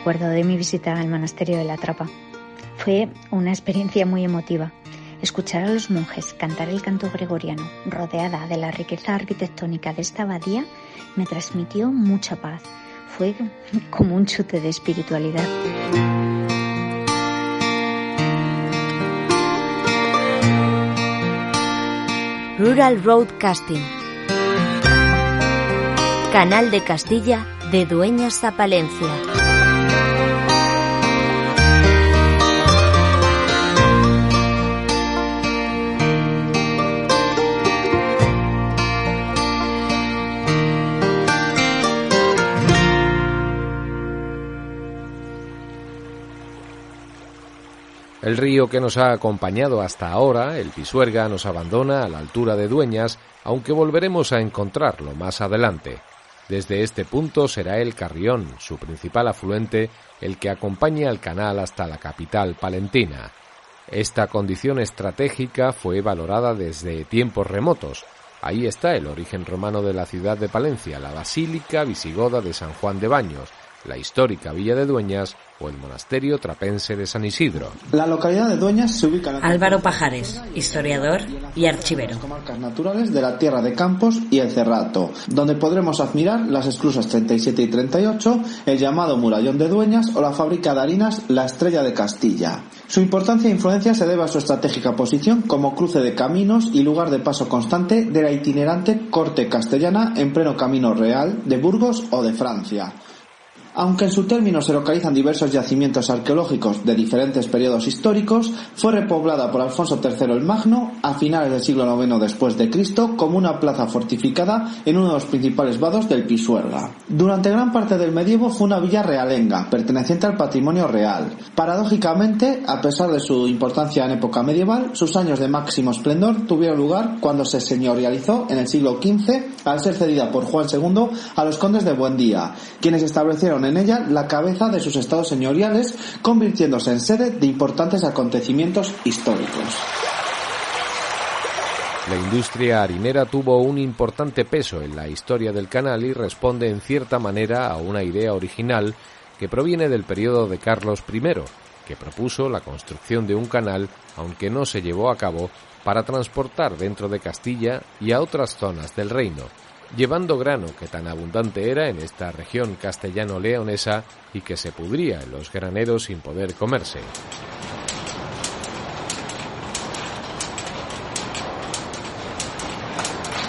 recuerdo de mi visita al monasterio de la Trapa. Fue una experiencia muy emotiva. Escuchar a los monjes cantar el canto gregoriano, rodeada de la riqueza arquitectónica de esta abadía, me transmitió mucha paz. Fue como un chute de espiritualidad. Rural Broadcasting, Canal de Castilla de Dueñas a Palencia. El río que nos ha acompañado hasta ahora, el Pisuerga, nos abandona a la altura de Dueñas, aunque volveremos a encontrarlo más adelante. Desde este punto será el Carrión, su principal afluente, el que acompañe al canal hasta la capital palentina. Esta condición estratégica fue valorada desde tiempos remotos. Ahí está el origen romano de la ciudad de Palencia, la basílica visigoda de San Juan de Baños, la histórica villa de Dueñas o el monasterio trapense de San Isidro. La localidad de Dueñas se ubica en la Álvaro Pajares, historiador y archivero. Comarcas naturales de la Tierra de Campos y el Cerrato, donde podremos admirar las esclusas 37 y 38, el llamado Murallón de Dueñas o la fábrica de harinas La Estrella de Castilla. Su importancia e influencia se debe a su estratégica posición como cruce de caminos y lugar de paso constante de la itinerante corte castellana en pleno camino real de Burgos o de Francia. Aunque en su término se localizan diversos yacimientos arqueológicos de diferentes periodos históricos, fue repoblada por Alfonso III el Magno a finales del siglo IX después de Cristo como una plaza fortificada en uno de los principales vados del Pisuerga. Durante gran parte del medievo fue una villa realenga, perteneciente al patrimonio real. Paradójicamente, a pesar de su importancia en época medieval, sus años de máximo esplendor tuvieron lugar cuando se señorializó en el siglo XV al ser cedida por Juan II a los condes de Buendía, quienes establecieron en ella la cabeza de sus estados señoriales, convirtiéndose en sede de importantes acontecimientos históricos. La industria harinera tuvo un importante peso en la historia del canal y responde en cierta manera a una idea original que proviene del periodo de Carlos I, que propuso la construcción de un canal, aunque no se llevó a cabo, para transportar dentro de Castilla y a otras zonas del reino, llevando grano que tan abundante era en esta región castellano-leonesa y que se pudría en los graneros sin poder comerse.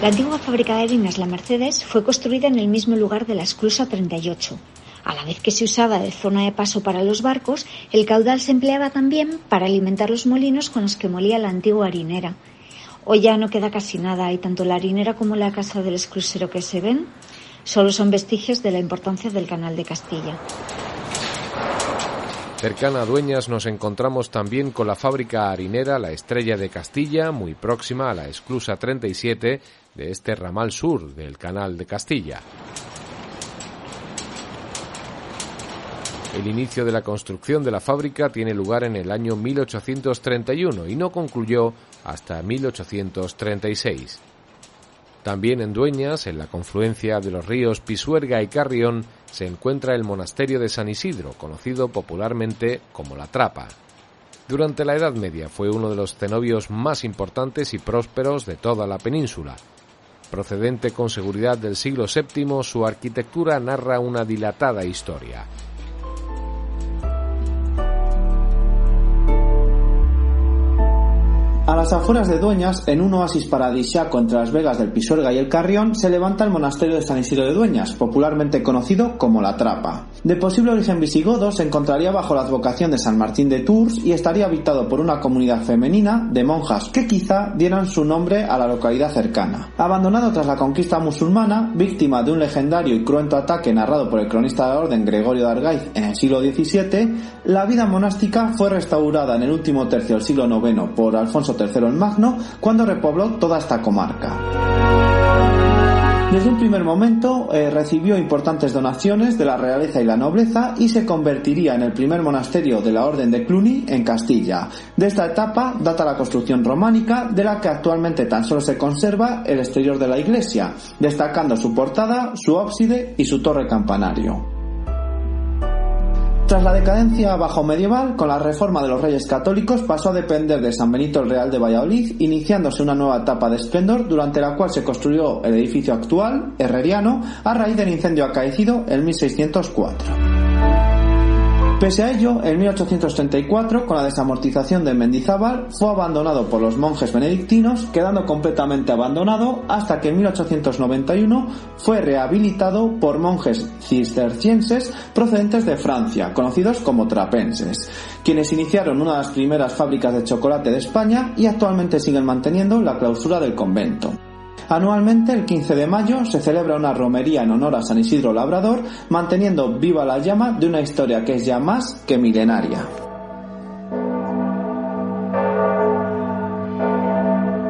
La antigua fábrica de harinas La Mercedes fue construida en el mismo lugar de la esclusa 38. A la vez que se usaba de zona de paso para los barcos, el caudal se empleaba también para alimentar los molinos con los que molía la antigua harinera. Hoy ya no queda casi nada y tanto la harinera como la casa del esclusero que se ven solo son vestigios de la importancia del canal de Castilla. Cercana a Dueñas nos encontramos también con la fábrica harinera La Estrella de Castilla, muy próxima a la esclusa 37 de este ramal sur del canal de Castilla. El inicio de la construcción de la fábrica tiene lugar en el año 1831 y no concluyó hasta 1836. También en Dueñas, en la confluencia de los ríos Pisuerga y Carrión, se encuentra el monasterio de San Isidro, conocido popularmente como La Trapa. Durante la Edad Media fue uno de los cenobios más importantes y prósperos de toda la península. Procedente con seguridad del siglo VII, su arquitectura narra una dilatada historia. A las afueras de Dueñas, en un oasis paradisíaco entre las vegas del Pisuerga y el Carrión, se levanta el monasterio de San Isidro de Dueñas, popularmente conocido como La Trapa. De posible origen visigodo, se encontraría bajo la advocación de San Martín de Tours y estaría habitado por una comunidad femenina de monjas que quizá dieran su nombre a la localidad cercana. Abandonado tras la conquista musulmana, víctima de un legendario y cruento ataque narrado por el cronista de la orden Gregorio de Argaiz en el siglo XVII, la vida monástica fue restaurada en el último tercio del siglo IX por Alfonso III el Magno, cuando repobló toda esta comarca. Desde un primer momento recibió importantes donaciones de la realeza y la nobleza y se convertiría en el primer monasterio de la Orden de Cluny en Castilla. De esta etapa data la construcción románica, de la que actualmente tan solo se conserva el exterior de la iglesia, destacando su portada, su ábside y su torre campanario. Tras la decadencia bajo-medieval, con la reforma de los Reyes Católicos pasó a depender de San Benito el Real de Valladolid, iniciándose una nueva etapa de esplendor durante la cual se construyó el edificio actual, herreriano, a raíz del incendio acaecido en 1604. Pese a ello, en 1834, con la desamortización de Mendizábal, fue abandonado por los monjes benedictinos, quedando completamente abandonado hasta que en 1891 fue rehabilitado por monjes cistercienses procedentes de Francia, conocidos como trapenses, quienes iniciaron una de las primeras fábricas de chocolate de España y actualmente siguen manteniendo la clausura del convento. Anualmente, el 15 de mayo, se celebra una romería en honor a San Isidro Labrador, manteniendo viva la llama de una historia que es ya más que milenaria.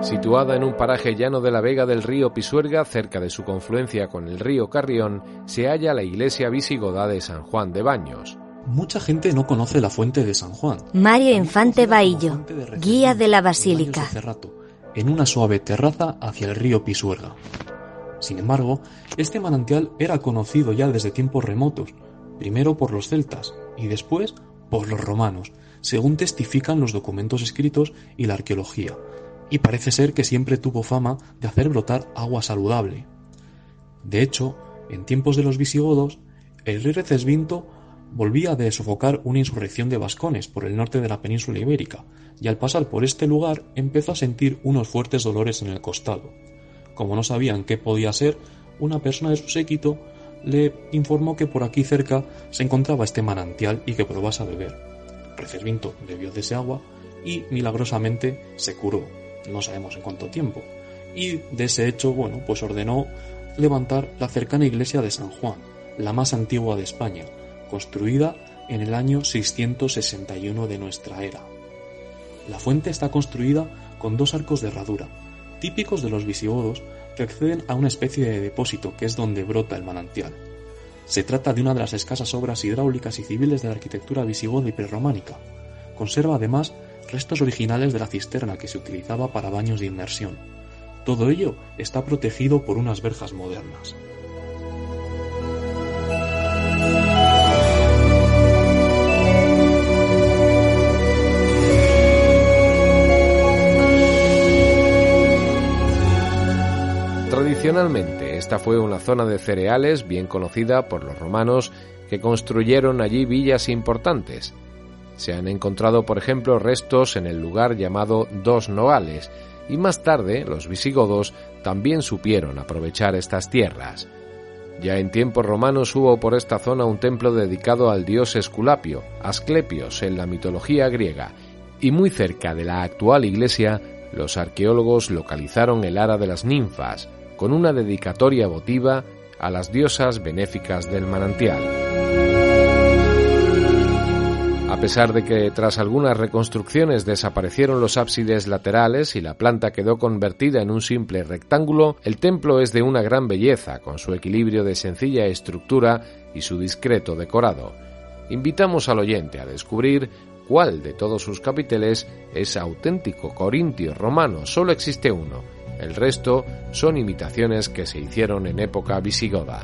Situada en un paraje llano de la vega del río Pisuerga, cerca de su confluencia con el río Carrión, se halla la iglesia visigoda de San Juan de Baños. Mucha gente no conoce la fuente de San Juan. Mario Infante Baillo, guía de la basílica. En una suave terraza hacia el río Pisuerga. Sin embargo, este manantial era conocido ya desde tiempos remotos, primero por los celtas y después por los romanos, según testifican los documentos escritos y la arqueología, y parece ser que siempre tuvo fama de hacer brotar agua saludable. De hecho, en tiempos de los visigodos, el rey Recesvinto volvía de sofocar una insurrección de vascones por el norte de la península ibérica, y al pasar por este lugar empezó a sentir unos fuertes dolores en el costado. Como no sabían qué podía ser, una persona de su séquito le informó que por aquí cerca se encontraba este manantial y que probase a beber. Recesvinto bebió de ese agua y milagrosamente se curó, no sabemos en cuánto tiempo, y de ese hecho, pues ordenó levantar la cercana iglesia de San Juan, la más antigua de España, construida en el año 661 de nuestra era. La fuente está construida con 2 arcos de herradura, típicos de los visigodos, que acceden a una especie de depósito que es donde brota el manantial. Se trata de una de las escasas obras hidráulicas y civiles de la arquitectura visigoda y prerrománica. Conserva además restos originales de la cisterna que se utilizaba para baños de inmersión. Todo ello está protegido por unas verjas modernas. Tradicionalmente, esta fue una zona de cereales bien conocida por los romanos, que construyeron allí villas importantes. Se han encontrado, por ejemplo, restos en el lugar llamado Dos Nogales, y más tarde los visigodos también supieron aprovechar estas tierras. Ya en tiempos romanos hubo por esta zona un templo dedicado al dios Esculapio, Asclepios en la mitología griega, y muy cerca de la actual iglesia, los arqueólogos localizaron el Ara de las Ninfas, con una dedicatoria votiva a las diosas benéficas del manantial. A pesar de que tras algunas reconstrucciones desaparecieron los ábsides laterales y la planta quedó convertida en un simple rectángulo, el templo es de una gran belleza, con su equilibrio de sencilla estructura y su discreto decorado. Invitamos al oyente a descubrir cuál de todos sus capiteles es auténtico corintio romano. Solo existe uno. El resto son imitaciones que se hicieron en época visigoda.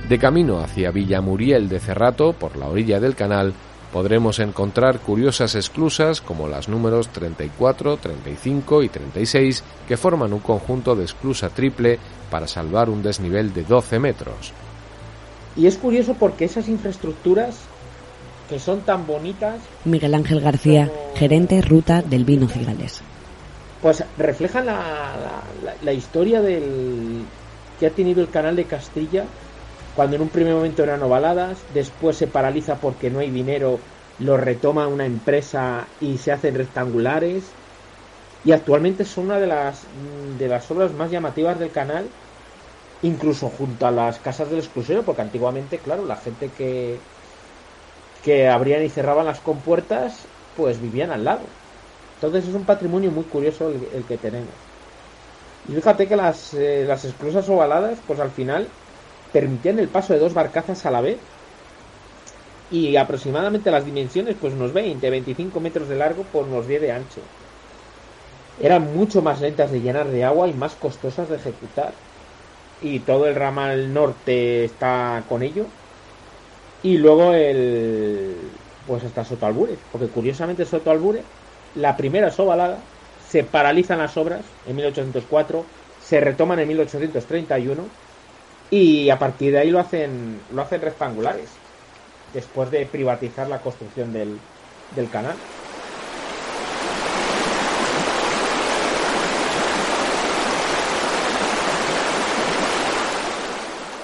De camino hacia Villamuriel de Cerrato, por la orilla del canal, podremos encontrar curiosas esclusas como las números 34, 35 y 36, que forman un conjunto de esclusa triple para salvar un desnivel de 12 metros. Y es curioso porque esas infraestructuras, que son tan bonitas... Miguel Ángel García, gerente ruta del vino Cigales. Pues reflejan la historia que ha tenido el canal de Castilla, cuando en un primer momento eran ovaladas, después se paraliza porque no hay dinero, lo retoma una empresa y se hacen rectangulares, y actualmente son una de las obras más llamativas del canal, incluso junto a las casas del exclusero, porque antiguamente, claro, la gente que abrían y cerraban las compuertas, pues vivían al lado. Entonces es un patrimonio muy curioso el que tenemos. Y fíjate que las esclusas ovaladas, pues al final permitían el paso de 2 barcazas a la vez, y aproximadamente las dimensiones, pues unos 20-25 metros de largo por unos 10 de ancho. Eran mucho más lentas de llenar de agua y más costosas de ejecutar. Y todo el ramal norte está con ello. Y luego pues hasta Soto Albúrez, porque curiosamente Soto Albúrez, la primera es ovalada, se paralizan las obras en 1804, se retoman en 1831 y a partir de ahí lo hacen rectangulares, después de privatizar la construcción del canal.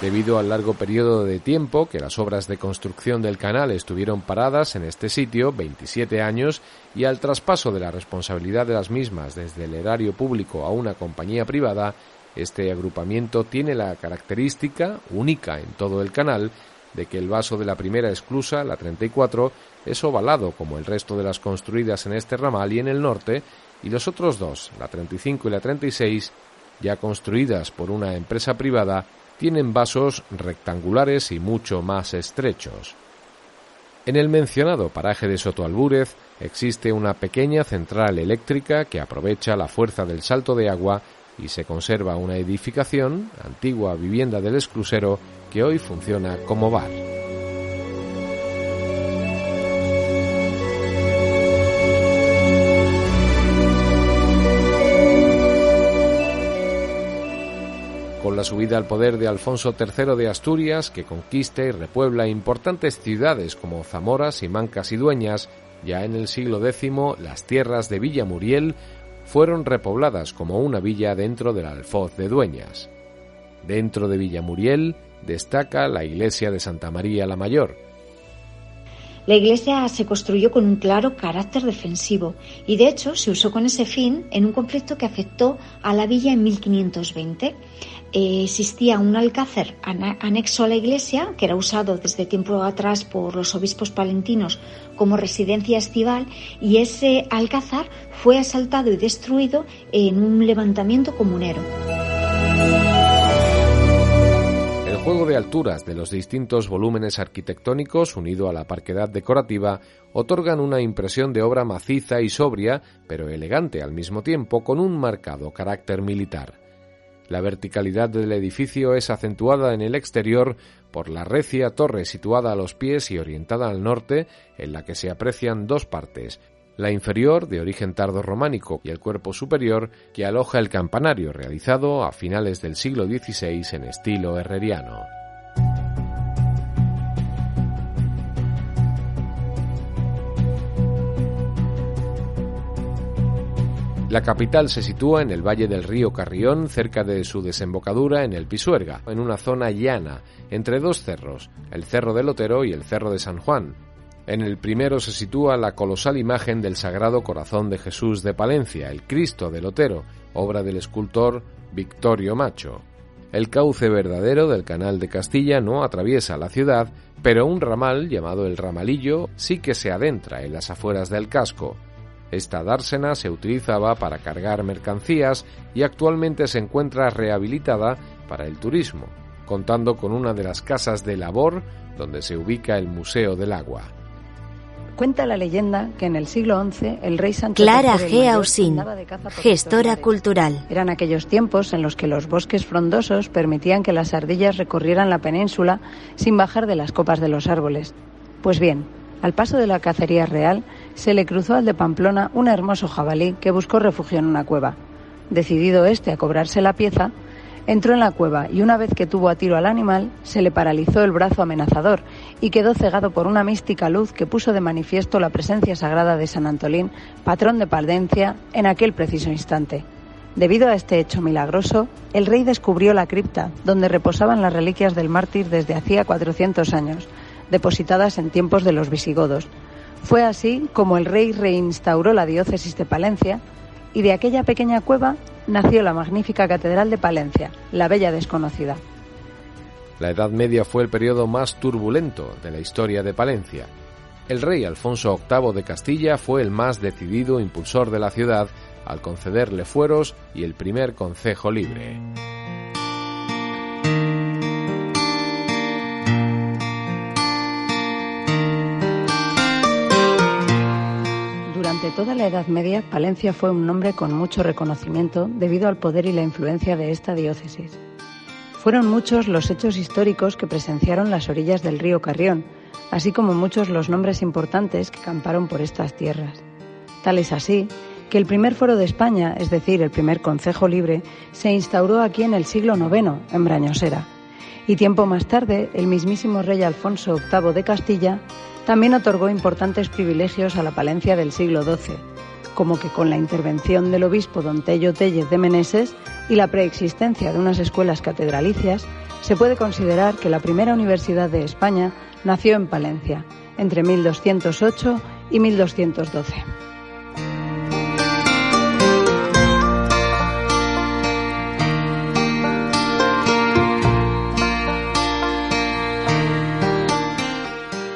Debido al largo periodo de tiempo que las obras de construcción del canal estuvieron paradas en este sitio, 27 años, y al traspaso de la responsabilidad de las mismas desde el erario público a una compañía privada, este agrupamiento tiene la característica, única en todo el canal, de que el vaso de la primera esclusa, la 34, es ovalado como el resto de las construidas en este ramal y en el norte, y los otros dos, la 35 y la 36, ya construidas por una empresa privada, tienen vasos rectangulares y mucho más estrechos. En el mencionado paraje de Soto Albúrez existe una pequeña central eléctrica que aprovecha la fuerza del salto de agua y se conserva una edificación, antigua vivienda del esclusero, que hoy funciona como bar. Con la subida al poder de Alfonso III de Asturias, que conquista y repuebla importantes ciudades como Zamora, Simancas y Dueñas, ya en el siglo X las tierras de Villamuriel fueron repobladas como una villa dentro del Alfoz de Dueñas. Dentro de Villamuriel destaca la iglesia de Santa María la Mayor. La iglesia se construyó con un claro carácter defensivo y de hecho se usó con ese fin en un conflicto que afectó a la villa en 1520. Existía un alcázar anexo a la iglesia que era usado desde tiempo atrás por los obispos palentinos como residencia estival y ese alcázar fue asaltado y destruido en un levantamiento comunero. El juego de alturas de los distintos volúmenes arquitectónicos, unido a la parquedad decorativa, otorgan una impresión de obra maciza y sobria, pero elegante al mismo tiempo, con un marcado carácter militar. La verticalidad del edificio es acentuada en el exterior por la recia torre situada a los pies y orientada al norte, en la que se aprecian dos partes, la inferior, de origen tardorrománico, y el cuerpo superior, que aloja el campanario, realizado a finales del siglo XVI en estilo herreriano. La capital se sitúa en el valle del río Carrión, cerca de su desembocadura en el Pisuerga, en una zona llana, entre dos cerros, el Cerro del Otero y el Cerro de San Juan. En el primero se sitúa la colosal imagen del Sagrado Corazón de Jesús de Palencia, el Cristo del Otero, obra del escultor Victorio Macho. El cauce verdadero del Canal de Castilla no atraviesa la ciudad, pero un ramal llamado el Ramalillo sí que se adentra en las afueras del casco. Esta dársena se utilizaba para cargar mercancías y actualmente se encuentra rehabilitada para el turismo, contando con una de las casas de labor donde se ubica el Museo del Agua. Cuenta la leyenda que en el siglo XI el rey Sancho Clara III G. Ausín, gestora cultural. Eran aquellos tiempos en los que los bosques frondosos permitían que las ardillas recorrieran la península sin bajar de las copas de los árboles. Pues bien, al paso de la cacería real, se le cruzó al de Pamplona un hermoso jabalí que buscó refugio en una cueva. Decidido a cobrarse la pieza, entró en la cueva y una vez que tuvo a tiro al animal, se le paralizó el brazo amenazador y quedó cegado por una mística luz que puso de manifiesto la presencia sagrada de San Antolín, patrón de Palencia, en aquel preciso instante. Debido a este hecho milagroso, el rey descubrió la cripta donde reposaban las reliquias del mártir desde hacía 400 años, depositadas en tiempos de los visigodos. Fue así como el rey reinstauró la diócesis de Palencia y de aquella pequeña cueva nació la magnífica Catedral de Palencia, la bella desconocida. La Edad Media fue el periodo más turbulento de la historia de Palencia. El rey Alfonso VIII de Castilla fue el más decidido impulsor de la ciudad al concederle fueros y el primer concejo libre. Durante toda la Edad Media, Palencia fue un nombre con mucho reconocimiento debido al poder y la influencia de esta diócesis. Fueron muchos los hechos históricos que presenciaron las orillas del río Carrión, así como muchos los nombres importantes que camparon por estas tierras. Tal es así que el primer foro de España, es decir, el primer concejo libre, se instauró aquí en el siglo IX, en Brañosera. Y tiempo más tarde, el mismísimo rey Alfonso VIII de Castilla también otorgó importantes privilegios a la Palencia del siglo XII, como que con la intervención del obispo don Tello Tellez de Meneses y la preexistencia de unas escuelas catedralicias, se puede considerar que la primera universidad de España nació en Palencia, entre 1208 y 1212.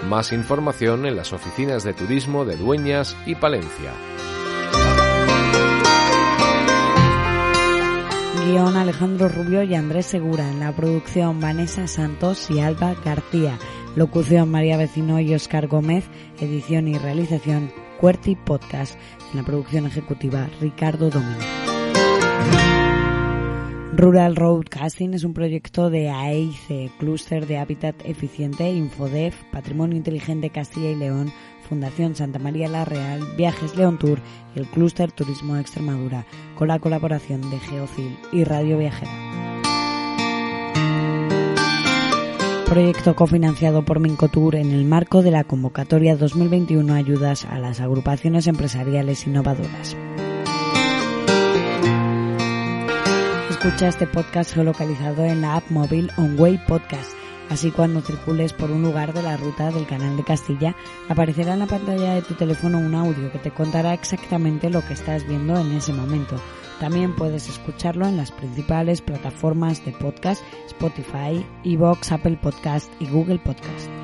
Más información en las oficinas de turismo de Dueñas y Palencia. Guión Alejandro Rubio y Andrés Segura. En la producción Vanessa Santos y Alba García. Locución María Vecino y Óscar Gómez. Edición y realización Cuerti Podcast. En la producción ejecutiva Ricardo Domínguez. Rural Roadcasting es un proyecto de AEIC, Clúster de Hábitat Eficiente, Infodef, Patrimonio Inteligente Castilla y León, Fundación Santa María la Real, Viajes León Tour y el Clúster Turismo de Extremadura, con la colaboración de Geocil y Radio Viajera. Proyecto cofinanciado por Mincotour en el marco de la convocatoria 2021 Ayudas a las Agrupaciones Empresariales Innovadoras. Escucha este podcast geolocalizado en la app móvil OnWay Podcast. Así cuando circules por un lugar de la ruta del Canal de Castilla, aparecerá en la pantalla de tu teléfono un audio que te contará exactamente lo que estás viendo en ese momento. También puedes escucharlo en las principales plataformas de podcast, Spotify, iVoox, Apple Podcast y Google Podcast.